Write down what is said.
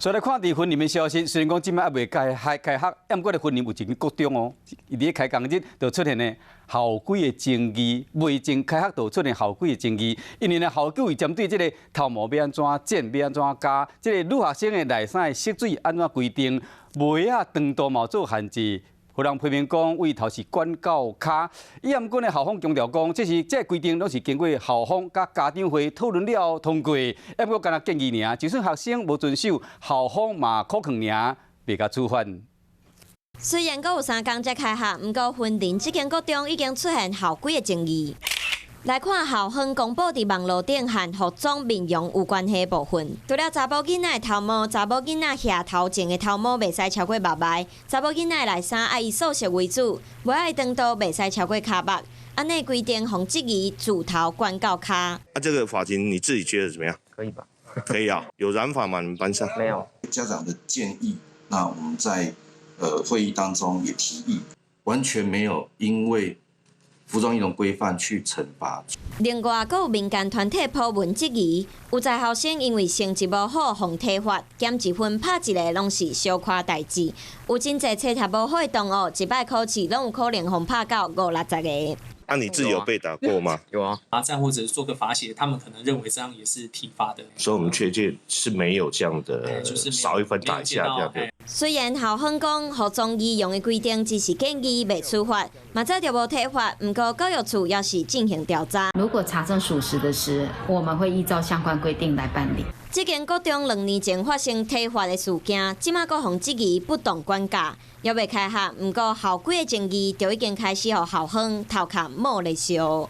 所以来看伫婚姻的消息，虽然讲即摆还未开学，但过咧婚姻有一个国中哦，伊伫开工日就出现咧校规的争议，未经开学就出现校规的争议，因为咧校规针对即个头毛要安怎剪，要安怎加，即个女学生的内衫的色水安怎规定，袜啊长度嘛做限制。互人批评讲，为头是管到骹。伊毋过呢，校方强调讲，这规定拢是经过校方甲家长会讨论了后通过，毋过干那建议尔，就算学生无遵守，校方嘛可能尔，袂甲处罚。虽然阁有3天才开学，毋过婚龄这间国中已经出现校规的争议。来看校方公布伫网络顶和服装面容有关系的部分。除了查甫囡仔的头毛，查某囡仔下头前的头毛袂使超过目眉；查某囡仔内衫爱以素色为主，袂爱长度袂使超过骹目。安内规定，防质疑自头管到骹。这个发型你自己觉得怎么样？可以吧？可以啊。有染发吗？你们班上？没有。家长的建议，那我们在会议当中也提议，完全没有因为服装仪容规范去惩罚。另外，阁有民间团体普文质疑，有在校生因为成绩无好，互体罚，减1分拍一个，拢是小可代志。有真侪册读无好的同学，一摆考试拢有可能互拍到50-60个。那你自己有被打过吗？有啊，罚站或者是做个罚写，他们可能认为这样也是体罚的。所以我们确切是没有这样的，就是少1分打1下这样的。虽然校方讲服装仪容的规定只是建议，未处罚，嘛这就无体罚。不过教育处要是进行调查，如果查证属实的是，我们会依照相关规定来办理。这间国中2年前发生体罚的事件，即马阁防质疑不当管教，还未开学。不过校规的争议就已经开始，互校方头壳冒咧烧。